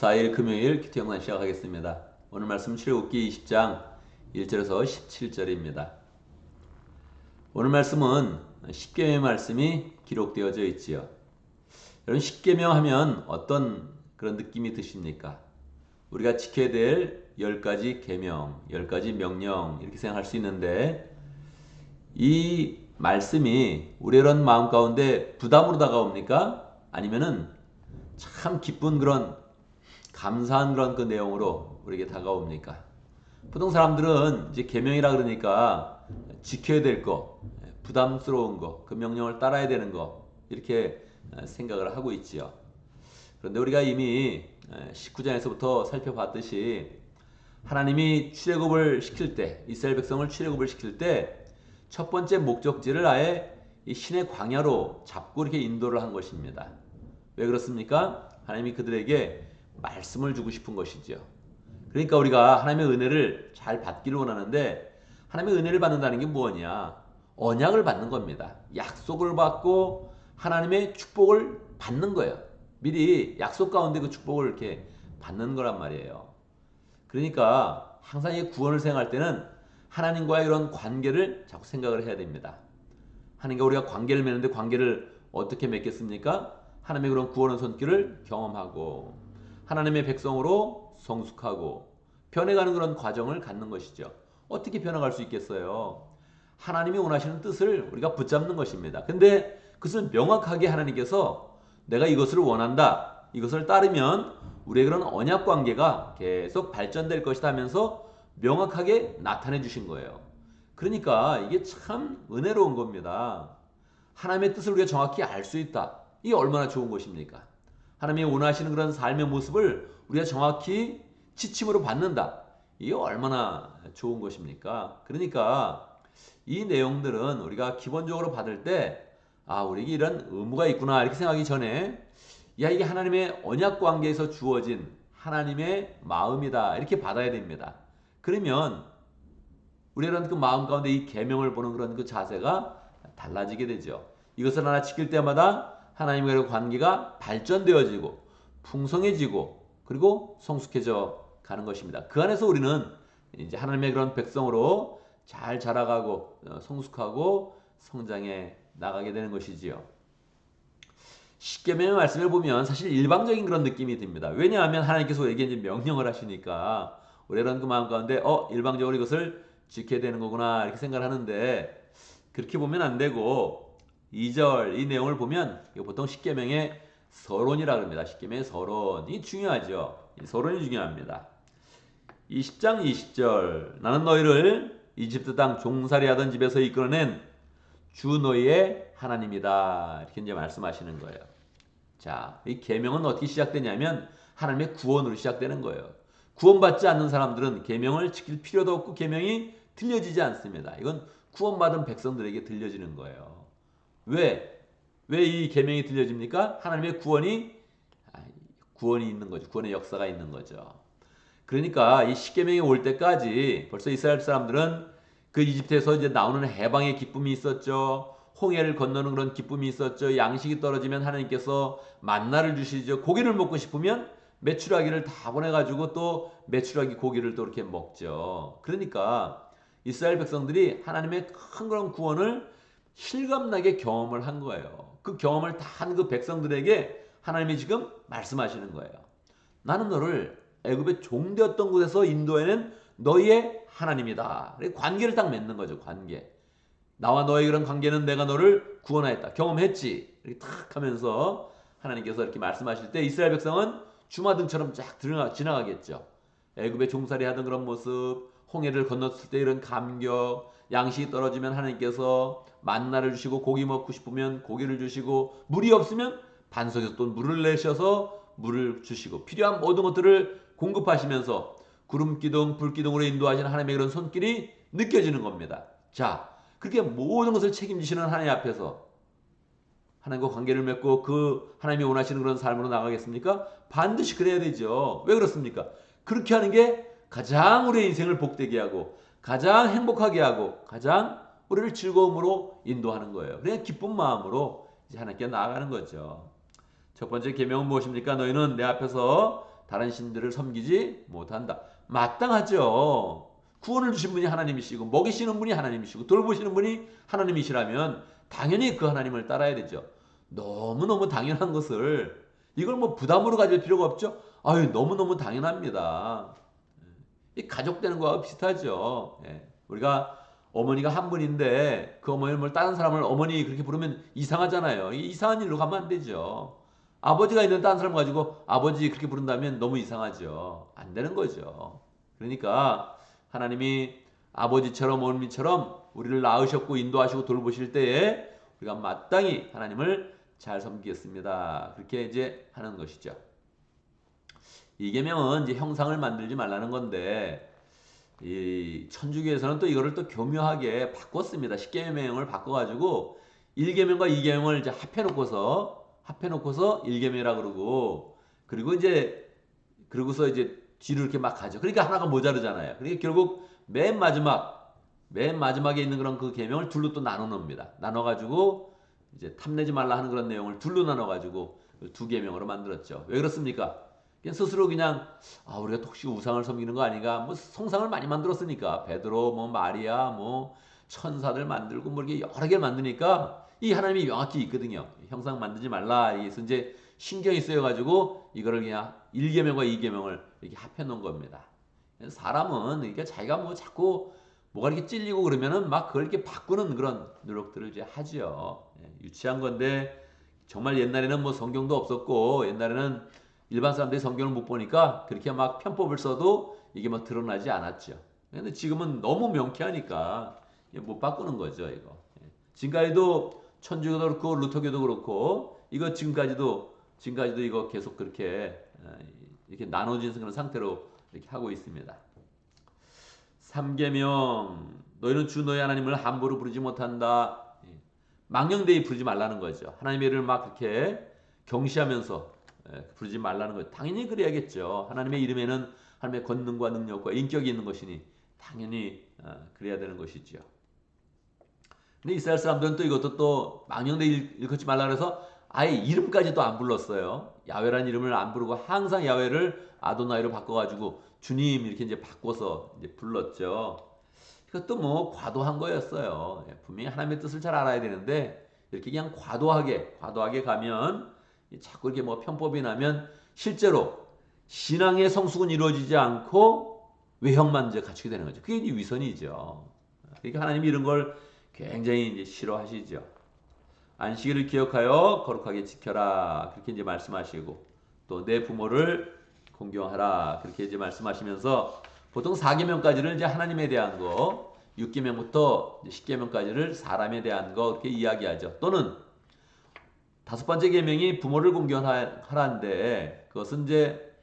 14일 금요일 큐티 영상 시작하겠습니다. 오늘 말씀 출애굽기 20장 1절에서 17절입니다. 오늘 말씀은 십계명의 말씀이 기록되어져 있지요. 여러분, 십계명 하면 어떤 그런 느낌이 드십니까? 우리가 지켜야 될 10가지 계명, 10가지 명령 이렇게 생각할 수 있는데, 이 말씀이 우리의 이런 마음 가운데 부담으로 다가옵니까? 아니면은 참 기쁜 그런 감사한 그런 그 내용으로 우리에게 다가옵니까? 보통 사람들은 이제 계명이라 그러니까 지켜야 될 거, 부담스러운 거, 그 명령을 따라야 되는 거 이렇게 생각을 하고 있지요. 그런데 우리가 이미 19장에서부터 살펴봤듯이 하나님이 출애굽을 시킬 때, 이스라엘 백성을 출애굽을 시킬 때 첫 번째 목적지를 아예 이 신의 광야로 잡고 이렇게 인도를 한 것입니다. 왜 그렇습니까? 하나님이 그들에게 말씀을 주고 싶은 것이죠. 그러니까 우리가 하나님의 은혜를 잘 받기를 원하는데, 하나님의 은혜를 받는다는 게 뭐냐? 언약을 받는 겁니다. 약속을 받고 하나님의 축복을 받는 거예요. 미리 약속 가운데 그 축복을 이렇게 받는 거란 말이에요. 그러니까 항상 이 구원을 생각할 때는 하나님과의 이런 관계를 자꾸 생각을 해야 됩니다. 하나님과 우리가 관계를 맺는데 관계를 어떻게 맺겠습니까? 하나님의 그런 구원의 손길을 경험하고 하나님의 백성으로 성숙하고 변해가는 그런 과정을 갖는 것이죠. 어떻게 변화갈 수 있겠어요? 하나님이 원하시는 뜻을 우리가 붙잡는 것입니다. 근데 그것을 명확하게 하나님께서 내가 이것을 원한다, 이것을 따르면 우리의 그런 언약 관계가 계속 발전될 것이다 하면서 명확하게 나타내 주신 거예요. 그러니까 이게 참 은혜로운 겁니다. 하나님의 뜻을 우리가 정확히 알 수 있다. 이게 얼마나 좋은 것입니까? 하나님이 원하시는 그런 삶의 모습을 우리가 정확히 지침으로 받는다. 이게 얼마나 좋은 것입니까? 그러니까 이 내용들은 우리가 기본적으로 받을 때, 우리에게 이런 의무가 있구나 이렇게 생각하기 전에, 이게 하나님의 언약 관계에서 주어진 하나님의 마음이다 이렇게 받아야 됩니다. 그러면 우리는 그 마음 가운데 이 계명을 보는 그런 그 자세가 달라지게 되죠. 이것을 하나 지킬 때마다 하나님과의 관계가 발전되어지고 풍성해지고 그리고 성숙해져 가는 것입니다. 그 안에서 우리는 이제 하나님의 그런 백성으로 잘 자라가고 성숙하고 성장해 나가게 되는 것이지요. 십계명의 말씀을 보면 사실 일방적인 그런 느낌이 듭니다. 왜냐하면 하나님께서 우리에게 이제 명령을 하시니까 우리는 그 마음 가운데 일방적으로 이것을 지켜야 되는 거구나 이렇게 생각을 하는데, 그렇게 보면 안 되고 2절 이 내용을 보면 이거 보통 십계명의 서론이라고 합니다. 십계명의 서론이 중요하죠. 이 서론이 중요합니다. 20장 20절 나는 너희를 이집트 땅 종살이 하던 집에서 이끌어낸 주 너희의 하나님이다 이렇게 이제 말씀하시는 거예요. 자, 이 계명은 어떻게 시작되냐면 하나님의 구원으로 시작되는 거예요. 구원받지 않는 사람들은 계명을 지킬 필요도 없고 계명이 들려지지 않습니다. 이건 구원받은 백성들에게 들려지는 거예요. 왜? 왜 이 계명이 들려집니까? 하나님의 구원이 있는 거죠. 구원의 역사가 있는 거죠. 그러니까 이 십계명이 올 때까지 벌써 이스라엘 사람들은 그 이집트에서 이제 나오는 해방의 기쁨이 있었죠. 홍해를 건너는 그런 기쁨이 있었죠. 양식이 떨어지면 하나님께서 만나를 주시죠. 고기를 먹고 싶으면 메추라기를 다 보내가지고 또 메추라기 고기를 또 이렇게 먹죠. 그러니까 이스라엘 백성들이 하나님의 큰 그런 구원을 실감나게 경험을 한 거예요. 그 경험을 다 한 그 백성들에게 하나님이 지금 말씀하시는 거예요. 나는 너를 애굽의 종되었던 곳에서 인도해낸 너희의 하나님이다. 관계를 딱 맺는 거죠. 관계. 나와 너의 그런 관계는 내가 너를 구원하였다. 경험했지. 이렇게 탁 하면서 하나님께서 이렇게 말씀하실 때 이스라엘 백성은 주마등처럼 쫙 지나가겠죠. 애굽의 종살이 하던 그런 모습, 홍해를 건넜을 때 이런 감격, 양식이 떨어지면 하나님께서 만나를 주시고 고기 먹고 싶으면 고기를 주시고 물이 없으면 반석에서 또 물을 내셔서 물을 주시고 필요한 모든 것들을 공급하시면서 구름기둥, 불기둥으로 인도하시는 하나님의 그런 손길이 느껴지는 겁니다. 자, 그렇게 모든 것을 책임지시는 하나님 앞에서 하나님과 관계를 맺고 그 하나님이 원하시는 그런 삶으로 나가겠습니까? 반드시 그래야 되죠. 왜 그렇습니까? 그렇게 하는 게 가장 우리의 인생을 복되게 하고 가장 행복하게 하고 가장 우리를 즐거움으로 인도하는 거예요. 그냥 기쁜 마음으로 이제 하나님께 나아가는 거죠. 첫 번째 계명은 무엇입니까? 너희는 내 앞에서 다른 신들을 섬기지 못한다. 마땅하죠. 구원을 주신 분이 하나님이시고 먹이시는 분이 하나님이시고 돌보시는 분이 하나님이시라면 당연히 그 하나님을 따라야 되죠. 너무너무 당연한 것을 이걸 뭐 부담으로 가질 필요가 없죠. 아유, 너무너무 당연합니다. 이 가족 되는 거와 비슷하죠. 예. 우리가 어머니가 한 분인데 그 어머니를 다른 사람을 어머니 그렇게 부르면 이상하잖아요. 이상한 일로 가면 안 되죠. 아버지가 있는 다른 사람 가지고 아버지 그렇게 부른다면 너무 이상하죠. 안 되는 거죠. 그러니까 하나님이 아버지처럼 어머니처럼 우리를 낳으셨고 인도하시고 돌보실 때에 우리가 마땅히 하나님을 잘 섬기겠습니다. 그렇게 이제 하는 것이죠. 이 계명은 이제 형상을 만들지 말라는 건데 이 천주교에서는 또 이거를 또 교묘하게 바꿨습니다. 10계명을 바꿔가지고 1계명과 2계명을 이제 합해놓고서 1계명이라 그러고 그리고 이제 그러고서 이제 뒤로 이렇게 막 가죠. 그러니까 하나가 모자르잖아요. 그러니까 결국 맨 마지막에 있는 그런 그 계명을 둘로 또 나눠 놓습니다. 나눠가지고 이제 탐내지 말라 하는 그런 내용을 둘로 나눠가지고 두 계명으로 만들었죠. 왜 그렇습니까? 그냥 스스로 그냥 우리가 또 혹시 우상을 섬기는 거 아닌가? 뭐 성상을 많이 만들었으니까 베드로, 뭐 마리아, 뭐 천사들 만들고 뭐 이렇게 여러 개를 만드니까 이 하나님이 명확히 있거든요. 형상 만들지 말라. 그래서 이제 신경이 쓰여가지고 이거를 그냥 1계명과 2계명을 이렇게 합해 놓은 겁니다. 사람은 그러니까 자기가 뭐 자꾸 뭐가 이렇게 찔리고 그러면은 막 그걸 이렇게 바꾸는 그런 노력들을 이제 하죠. 유치한 건데 정말 옛날에는 뭐 성경도 없었고 옛날에는 일반 사람들이 성경을 못 보니까 그렇게 막 편법을 써도 이게 막 드러나지 않았죠. 근데 지금은 너무 명쾌하니까 못 바꾸는 거죠, 이거. 지금까지도 천주교도 그렇고 루터교도 그렇고 이거 지금까지도 이거 계속 그렇게 이렇게 나눠진 그런 상태로 이렇게 하고 있습니다. 3계명 너희는 주 너희 하나님을 함부로 부르지 못한다. 망령되이 부르지 말라는 거죠. 하나님의 이름을 막 그렇게 경시하면서 부르지 말라는 거죠. 당연히 그래야겠죠. 하나님의 이름에는 하나님의 권능과 능력과 인격이 있는 것이니 당연히 그래야 되는 것이죠. 근데 이스라엘 사람들은 또 이것도 또 망령되이 일컫지 말라 그래서 아예 이름까지도 안 불렀어요. 야훼라는 이름을 안 부르고 항상 야훼를 아도나이로 바꿔가지고 주님 이렇게 이제 바꿔서 이제 불렀죠. 이것도 뭐 과도한 거였어요. 분명히 하나님의 뜻을 잘 알아야 되는데 이렇게 그냥 과도하게 가면 자꾸 이렇게 뭐 편법이 나면 실제로 신앙의 성숙은 이루어지지 않고 외형만 이제 갖추게 되는 거죠. 그게 이제 위선이죠. 그러니까 하나님이 이런 걸 굉장히 이제 싫어하시죠. 안식일을 기억하여 거룩하게 지켜라. 그렇게 이제 말씀하시고 또 내 부모를 공경하라. 그렇게 이제 말씀하시면서 보통 4계명까지를 이제 하나님에 대한 거, 6계명부터 10계명까지를 사람에 대한 거 그렇게 이야기하죠. 또는 5번째 계명이 부모를 공경하라는데 그것은 이제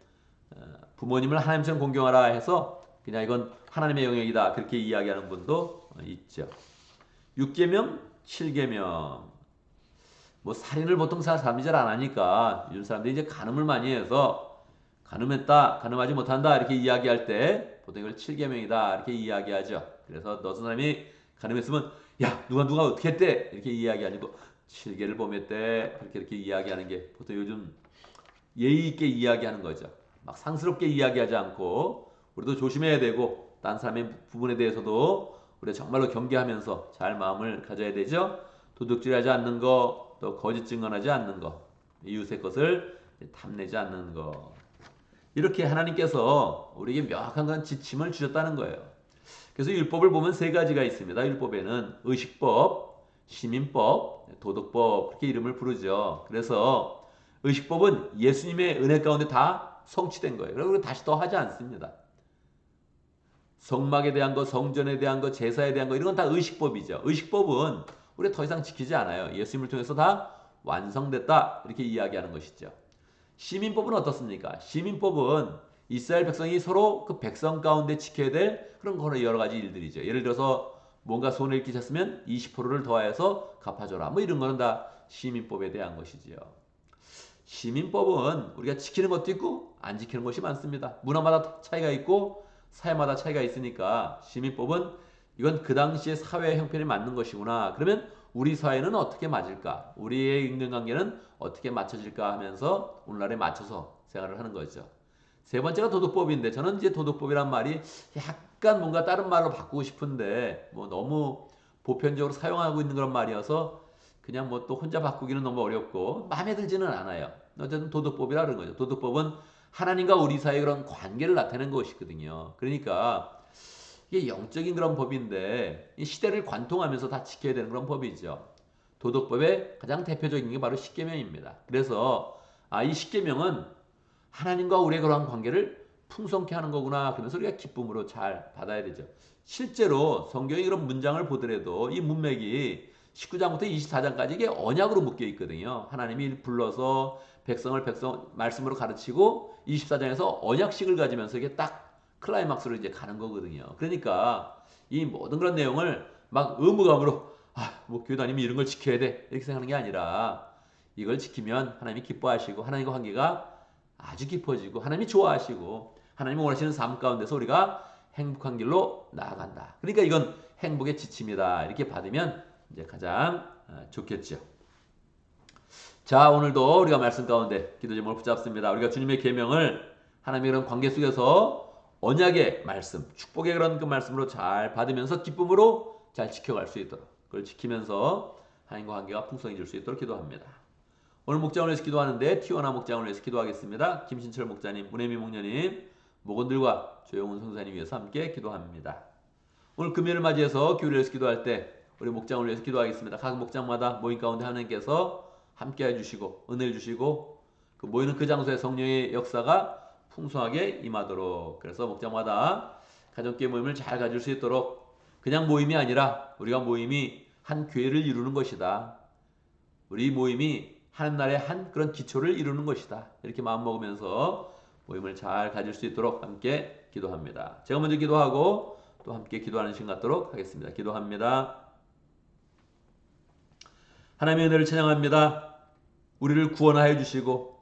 부모님을 하나님처럼 공경하라 해서 그냥 이건 하나님의 영역이다. 그렇게 이야기하는 분도 있죠. 6계명, 7계명. 뭐 살인을 보통 사람이 잘 안 하니까 요즘 사람들이 이제 간음을 많이 해서 간음하지 못한다 이렇게 이야기할 때 보통 이걸 7계명이다 이렇게 이야기하죠. 그래서 어떤 사람이 간음했으면 야 누가 어떻게 했대 이렇게 이야기 아니고 7계를 범했대 이렇게 이야기하는 게 보통 요즘 예의 있게 이야기하는 거죠. 막 상스럽게 이야기하지 않고 우리도 조심해야 되고 딴 사람의 부분에 대해서도 우리가 정말로 경계하면서 잘 마음을 가져야 되죠. 도둑질하지 않는 거, 또 거짓 증언하지 않는 거, 이웃의 것을 탐내지 않는 거. 이렇게 하나님께서 우리에게 명확한 그런 지침을 주셨다는 거예요. 그래서 율법을 보면 3가지가 있습니다. 율법에는 의식법, 시민법, 도덕법 그렇게 이름을 부르죠. 그래서 의식법은 예수님의 은혜 가운데 다 성취된 거예요. 그리고 다시 더 하지 않습니다. 성막에 대한 거, 성전에 대한 거, 제사에 대한 거 이런 건 다 의식법이죠. 의식법은 우리가 더 이상 지키지 않아요. 예수님을 통해서 다 완성됐다 이렇게 이야기하는 것이죠. 시민법은 어떻습니까? 시민법은 이스라엘 백성이 서로 그 백성 가운데 지켜야 될 그런 여러 가지 일들이죠. 예를 들어서 뭔가 손해를 끼쳤으면 20%를 더하여서 갚아줘라. 뭐 이런 거는 다 시민법에 대한 것이지요. 시민법은 우리가 지키는 것도 있고 안 지키는 것이 많습니다. 문화마다 차이가 있고 사회마다 차이가 있으니까 시민법은 이건 그 당시의 사회 형편에 맞는 것이구나. 그러면 우리 사회는 어떻게 맞을까? 우리의 인간관계는 어떻게 맞춰질까 하면서 오늘날에 맞춰서 생활을 하는 거죠. 세 번째가 도덕법인데 저는 이제 도덕법이란 말이 약간 뭔가 다른 말로 바꾸고 싶은데 뭐 너무 보편적으로 사용하고 있는 그런 말이어서 그냥 뭐 또 혼자 바꾸기는 너무 어렵고 마음에 들지는 않아요. 어쨌든 도덕법이라 그런 거죠. 도덕법은 하나님과 우리 사이의 그런 관계를 나타내는 것이거든요. 그러니까 이게 영적인 그런 법인데 이 시대를 관통하면서 다 지켜야 되는 그런 법이죠. 도덕법의 가장 대표적인 게 바로 십계명입니다. 그래서 이 십계명은 하나님과 우리의 그러한 관계를 풍성케 하는 거구나. 그러면서 우리가 기쁨으로 잘 받아야 되죠. 실제로 성경의 그런 문장을 보더라도 이 문맥이 19장부터 24장까지 이게 언약으로 묶여 있거든요. 하나님이 불러서 백성을 말씀으로 가르치고 24장에서 언약식을 가지면서 이게 딱 클라이막스로 이제 가는 거거든요. 그러니까 이 모든 그런 내용을 막 의무감으로 뭐 교회 다니면 이런 걸 지켜야 돼 이렇게 생각하는 게 아니라 이걸 지키면 하나님이 기뻐하시고 하나님과 관계가 아주 깊어지고 하나님이 좋아하시고 하나님이 원하시는 삶 가운데서 우리가 행복한 길로 나아간다. 그러니까 이건 행복의 지침이다. 이렇게 받으면 이제 가장 좋겠죠. 자, 오늘도 우리가 말씀 가운데 기도 제목을 붙잡습니다. 우리가 주님의 계명을 하나님의 그런 관계 속에서 언약의 말씀, 축복의 그런 그 말씀으로 잘 받으면서 기쁨으로 잘 지켜갈 수 있도록 그걸 지키면서 하나님과 관계가 풍성해질 수 있도록 기도합니다. 오늘 목장을 위해서 기도하는데 티오나 목장을 위해서 기도하겠습니다. 김신철 목자님, 문혜미 목녀님, 목원들과 조영훈 선사님 위해서 함께 기도합니다. 오늘 금요일을 맞이해서 교회를 위해서 기도할 때 우리 목장을 위해서 기도하겠습니다. 각 목장마다 모임 가운데 하나님께서 함께 해주시고 은혜를 주시고 그 모이는 그 장소에 성령의 역사가 풍성하게 임하도록 그래서 목장마다 가정교회 모임을 잘 가질 수 있도록 그냥 모임이 아니라 우리가 모임이 한 교회를 이루는 것이다. 우리 모임이 하는 날의 한 그런 기초를 이루는 것이다. 이렇게 마음먹으면서 모임을 잘 가질 수 있도록 함께 기도합니다. 제가 먼저 기도하고 또 함께 기도하는 시간 갖도록 하겠습니다. 기도합니다. 하나님의 은혜를 찬양합니다. 우리를 구원하여 주시고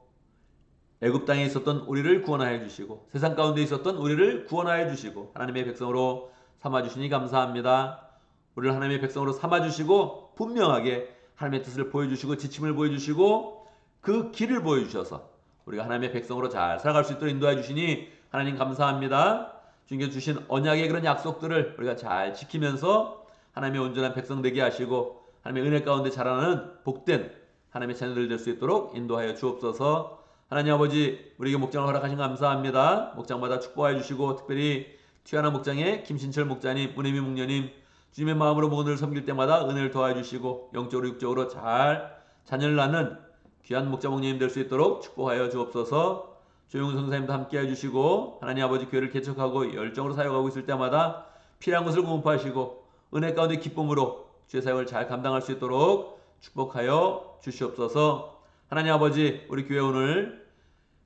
애굽 땅에 있었던 우리를 구원하여 주시고 세상 가운데 있었던 우리를 구원하여 주시고 하나님의 백성으로 삼아 주시니 감사합니다. 우리를 하나님의 백성으로 삼아 주시고 분명하게 하나님의 뜻을 보여주시고 지침을 보여주시고 그 길을 보여주셔서 우리가 하나님의 백성으로 잘 살아갈 수 있도록 인도해 주시니 하나님 감사합니다. 주님께서 주신 언약의 그런 약속들을 우리가 잘 지키면서 하나님의 온전한 백성 되게 하시고 하나님의 은혜 가운데 자라나는 복된 하나님의 자녀들 될 수 있도록 인도하여 주옵소서. 하나님 아버지 우리에게 목장을 허락하신 감사합니다. 목장마다 축복하여 주시고 특별히 튀어나온 목장의 김신철 목자님, 문혜미 목녀님 주님의 마음으로 모든을 섬길 때마다 은혜를 더하여 주시고 영적으로 육적으로 잘 자녀를 낳는 귀한 목자 목녀님 될 수 있도록 축복하여 주옵소서. 조용훈 선생님도 함께 해주시고 하나님 아버지 교회를 개척하고 열정으로 사역하고 있을 때마다 필요한 것을 공급하시고 은혜 가운데 기쁨으로 주의 사역을 잘 감당할 수 있도록 축복하여 주시옵소서. 하나님 아버지 우리 교회 오늘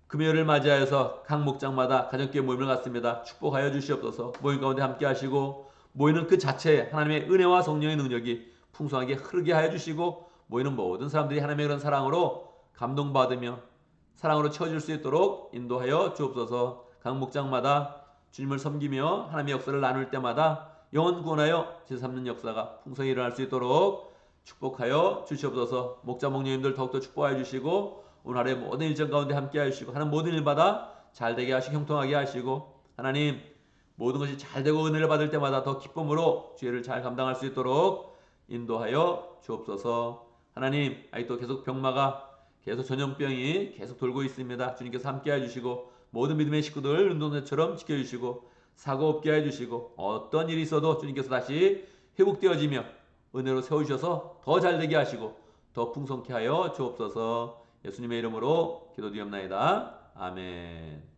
금요일을 맞이하여서 각 목장마다 가정교회 모임을 갖습니다. 축복하여 주시옵소서. 모임 가운데 함께 하시고 모이는 그 자체에 하나님의 은혜와 성령의 능력이 풍성하게 흐르게 하여 주시고 모이는 모든 사람들이 하나님의 그런 사랑으로 감동받으며 사랑으로 채워질 수 있도록 인도하여 주옵소서. 각 목장마다 주님을 섬기며 하나님의 역사를 나눌 때마다 영혼 구원하여 제3는 역사가 풍성히 일어날 수 있도록 축복하여 주시옵소서. 목자 목녀님들 더욱더 축복하여 주시고 오늘 하루의 모든 일정 가운데 함께 하시고 하는 모든 일마다 잘되게 하시고 형통하게 하시고 하나님 모든 것이 잘되고 은혜를 받을 때마다 더 기쁨으로 죄를 잘 감당할 수 있도록 인도하여 주옵소서. 하나님 아직도 계속 병마가 계속 전염병이 계속 돌고 있습니다. 주님께서 함께 해주시고 모든 믿음의 식구들 운동대처럼 지켜주시고 사고 없게 해주시고 어떤 일이 있어도 주님께서 다시 회복되어지며 은혜로 세워주셔서 더 잘되게 하시고 더 풍성케 하여 주옵소서. 예수님의 이름으로 기도드리옵나이다. 아멘.